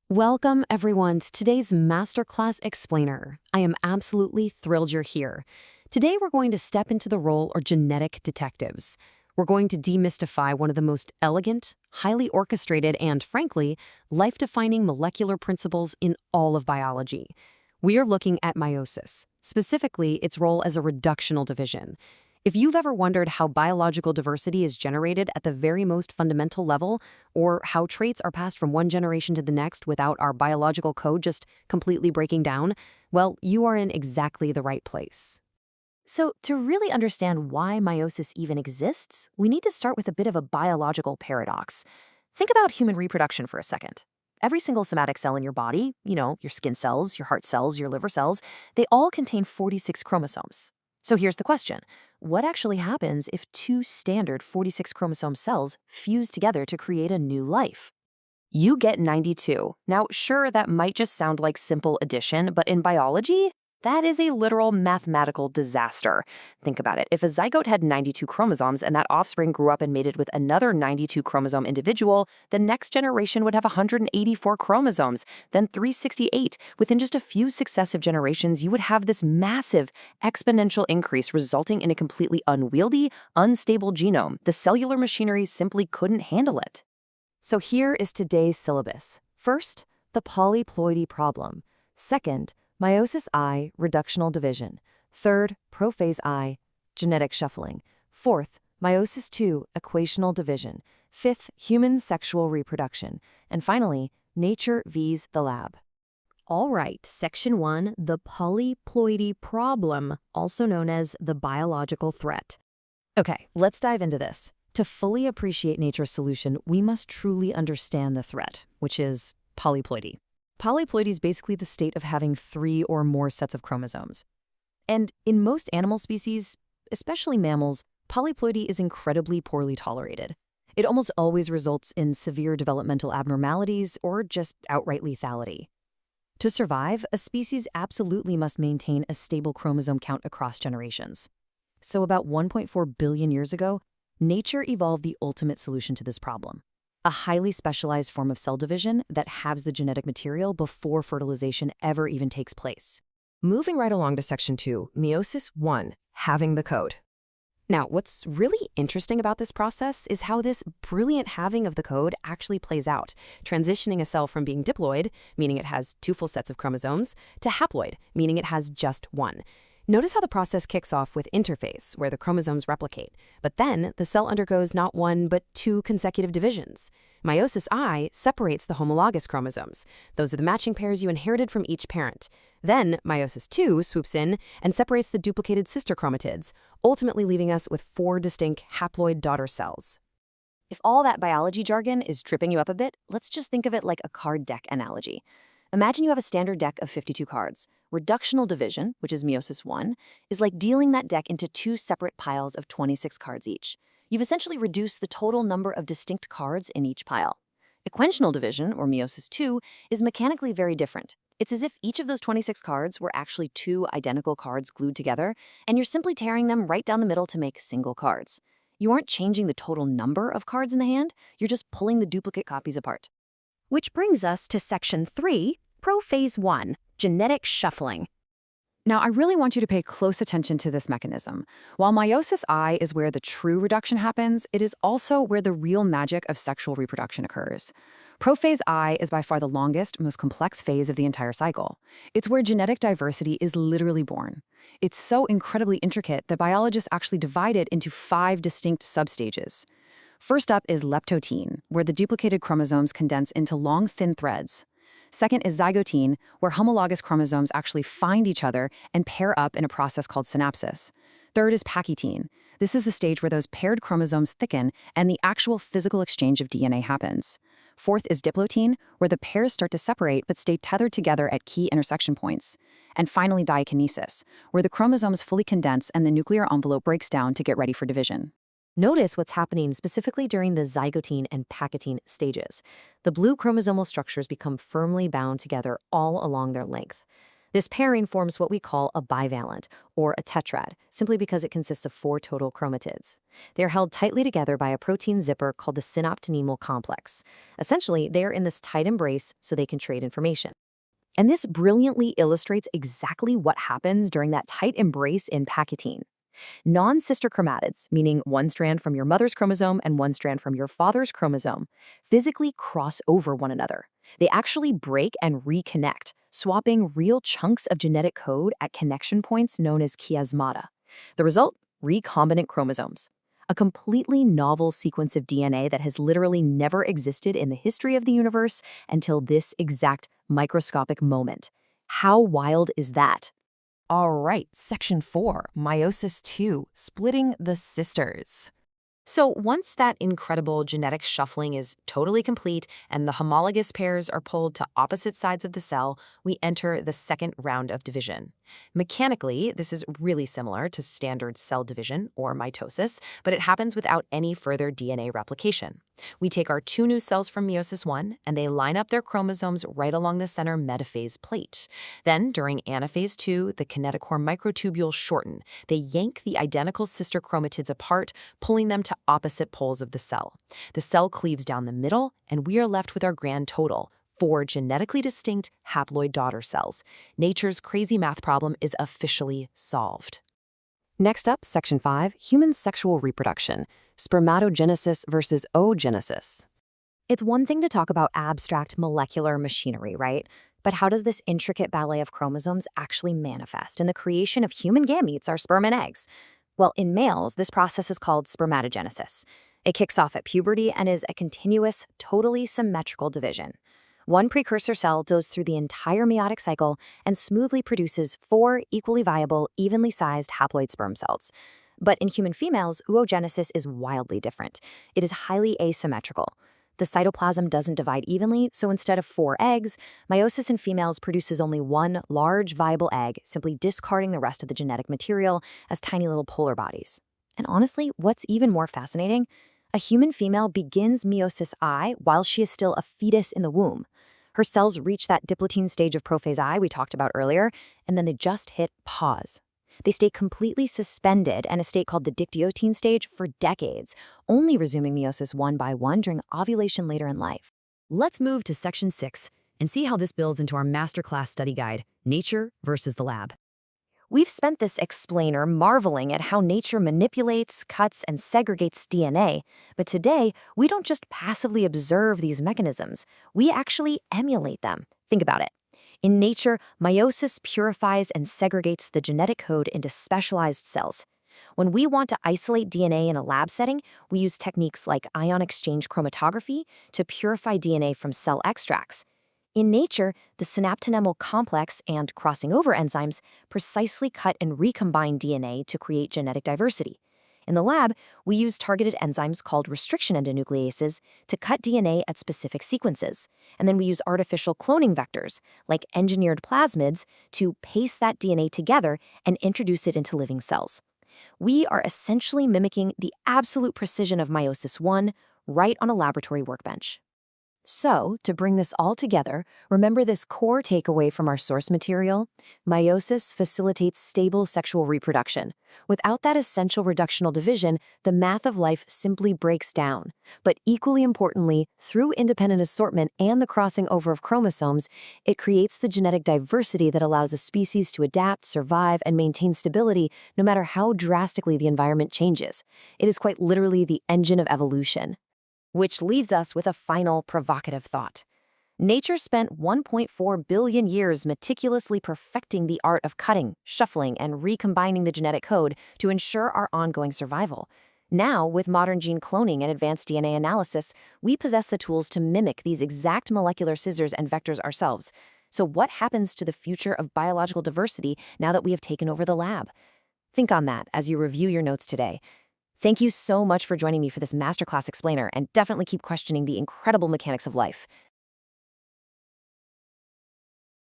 Welcome, everyone, to today's Masterclass Explainer. I am absolutely thrilled you're here. Today, we're going to step into the role of genetic detectives. We're going to demystify one of the most elegant, highly orchestrated, and, frankly, life-defining molecular principles in all of biology. We are looking at meiosis, specifically its role as a reductional division. If you've ever wondered how biological diversity is generated at the very most fundamental level, or how traits are passed from one generation to the next without our biological code just completely breaking down, well, you are in exactly the right place. So, to really understand why meiosis even exists, we need to start with a bit of a biological paradox. Think about human reproduction for a second. Every single somatic cell in your body, your skin cells, your heart cells, your liver cells, they all contain 46 chromosomes. So here's the question. What actually happens if two standard 46 chromosome cells fuse together to create a new life? You get 92. Now, sure, that might just sound like simple addition, but in biology, that is a literal mathematical disaster. Think about it. If a zygote had 92 chromosomes and that offspring grew up and mated with another 92 chromosome individual, the next generation would have 184 chromosomes, then 368. Within just a few successive generations, you would have this massive exponential increase resulting in a completely unwieldy, unstable genome. The cellular machinery simply couldn't handle it. So here is today's syllabus. First, the polyploidy problem. Second, Meiosis I, reductional division. Third, Prophase I, genetic shuffling. Fourth, Meiosis II, equational division. Fifth, human sexual reproduction. And finally, nature vs. the lab. All right, Section 1, the polyploidy problem, also known as the biological threat. Okay, let's dive into this. To fully appreciate nature's solution, we must truly understand the threat, which is polyploidy. Polyploidy is basically the state of having 3 or more sets of chromosomes. And in most animal species, especially mammals, polyploidy is incredibly poorly tolerated. It almost always results in severe developmental abnormalities or just outright lethality. To survive, a species absolutely must maintain a stable chromosome count across generations. So about 1.4 billion years ago, nature evolved the ultimate solution to this problem. A highly specialized form of cell division that halves the genetic material before fertilization ever even takes place. Moving right along to Section 2, Meiosis I, halving the code. Now, what's really interesting about this process is how this brilliant halving of the code actually plays out, transitioning a cell from being diploid, meaning it has 2 full sets of chromosomes, to haploid, meaning it has just 1. Notice how the process kicks off with interphase, where the chromosomes replicate. But then, the cell undergoes not 1, but 2 consecutive divisions. Meiosis I separates the homologous chromosomes. Those are the matching pairs you inherited from each parent. Then, Meiosis II swoops in and separates the duplicated sister chromatids, ultimately leaving us with 4 distinct haploid daughter cells. If all that biology jargon is tripping you up a bit, let's just think of it like a card deck analogy. Imagine you have a standard deck of 52 cards. Reductional division, which is Meiosis I, is like dealing that deck into 2 separate piles of 26 cards each. You've essentially reduced the total number of distinct cards in each pile. Equational division, or Meiosis II, is mechanically very different. It's as if each of those 26 cards were actually 2 identical cards glued together, and you're simply tearing them right down the middle to make single cards. You aren't changing the total number of cards in the hand, you're just pulling the duplicate copies apart. Which brings us to Section 3, Prophase I, genetic shuffling. Now, I really want you to pay close attention to this mechanism. While Meiosis I is where the true reduction happens, it is also where the real magic of sexual reproduction occurs. Prophase I is by far the longest, most complex phase of the entire cycle. It's where genetic diversity is literally born. It's so incredibly intricate that biologists actually divide it into 5 distinct substages. First up is leptotene, where the duplicated chromosomes condense into long, thin threads. Second is zygotene, where homologous chromosomes actually find each other and pair up in a process called synapsis. Third is pachytene. This is the stage where those paired chromosomes thicken and the actual physical exchange of DNA happens. Fourth is diplotene, where the pairs start to separate but stay tethered together at key intersection points. And finally, diakinesis, where the chromosomes fully condense and the nuclear envelope breaks down to get ready for division. Notice what's happening specifically during the zygotene and pachytene stages. The blue chromosomal structures become firmly bound together all along their length. This pairing forms what we call a bivalent, or a tetrad, simply because it consists of 4 total chromatids. They're held tightly together by a protein zipper called the synaptonemal complex. Essentially, they are in this tight embrace so they can trade information. And this brilliantly illustrates exactly what happens during that tight embrace in Pachytene. Non-sister chromatids, meaning one strand from your mother's chromosome and one strand from your father's chromosome, physically cross over one another. They actually break and reconnect, swapping real chunks of genetic code at connection points known as chiasmata. The result? Recombinant chromosomes. A completely novel sequence of DNA that has literally never existed in the history of the universe until this exact microscopic moment. How wild is that? All right, Section 4, Meiosis II, splitting the sisters. So once that incredible genetic shuffling is totally complete and the homologous pairs are pulled to opposite sides of the cell, we enter the second round of division. Mechanically, this is really similar to standard cell division, or mitosis, but it happens without any further DNA replication. We take our 2 new cells from meiosis I, and they line up their chromosomes right along the center metaphase plate. Then, during anaphase II, the kinetochore microtubules shorten. They yank the identical sister chromatids apart, pulling them to opposite poles of the cell. The cell cleaves down the middle, and we are left with our grand total, 4 genetically distinct haploid daughter cells. Nature's crazy math problem is officially solved. Next up, Section 5, Human Sexual Reproduction, Spermatogenesis versus oogenesis. It's one thing to talk about abstract molecular machinery, right? But how does this intricate ballet of chromosomes actually manifest in the creation of human gametes, our sperm and eggs? Well, in males, this process is called spermatogenesis. It kicks off at puberty and is a continuous, totally symmetrical division. One precursor cell goes through the entire meiotic cycle and smoothly produces 4 equally viable, evenly sized haploid sperm cells. But in human females, oogenesis is wildly different. It is highly asymmetrical. The cytoplasm doesn't divide evenly, so instead of 4 eggs, meiosis in females produces only 1 large, viable egg, simply discarding the rest of the genetic material as tiny little polar bodies. And honestly, what's even more fascinating? A human female begins meiosis I while she is still a fetus in the womb. Her cells reach that diplotin stage of Prophase I we talked about earlier, and then they just hit pause. They stay completely suspended in a state called the dictyotin stage for decades, only resuming meiosis one by one during ovulation later in life. Let's move to Section 6 and see how this builds into our masterclass study guide, Nature versus the Lab. We've spent this explainer marveling at how nature manipulates, cuts, and segregates DNA, but today, we don't just passively observe these mechanisms, we actually emulate them. Think about it. In nature, meiosis purifies and segregates the genetic code into specialized cells. When we want to isolate DNA in a lab setting, we use techniques like ion exchange chromatography to purify DNA from cell extracts. In nature, the synaptonemal complex and crossing over enzymes precisely cut and recombine DNA to create genetic diversity. In the lab, we use targeted enzymes called restriction endonucleases to cut DNA at specific sequences, and then we use artificial cloning vectors, like engineered plasmids, to paste that DNA together and introduce it into living cells. We are essentially mimicking the absolute precision of meiosis I right on a laboratory workbench. So, to bring this all together, remember this core takeaway from our source material: meiosis facilitates stable sexual reproduction. Without that essential reductional division, the math of life simply breaks down. But equally importantly, through independent assortment and the crossing over of chromosomes, it creates the genetic diversity that allows a species to adapt, survive, and maintain stability no matter how drastically the environment changes. It is quite literally the engine of evolution. Which leaves us with a final provocative thought. Nature spent 1.4 billion years meticulously perfecting the art of cutting, shuffling, and recombining the genetic code to ensure our ongoing survival. Now, with modern gene cloning and advanced DNA analysis, we possess the tools to mimic these exact molecular scissors and vectors ourselves. So what happens to the future of biological diversity now that we have taken over the lab? Think on that as you review your notes today. Thank you so much for joining me for this masterclass explainer, and definitely keep questioning the incredible mechanics of life.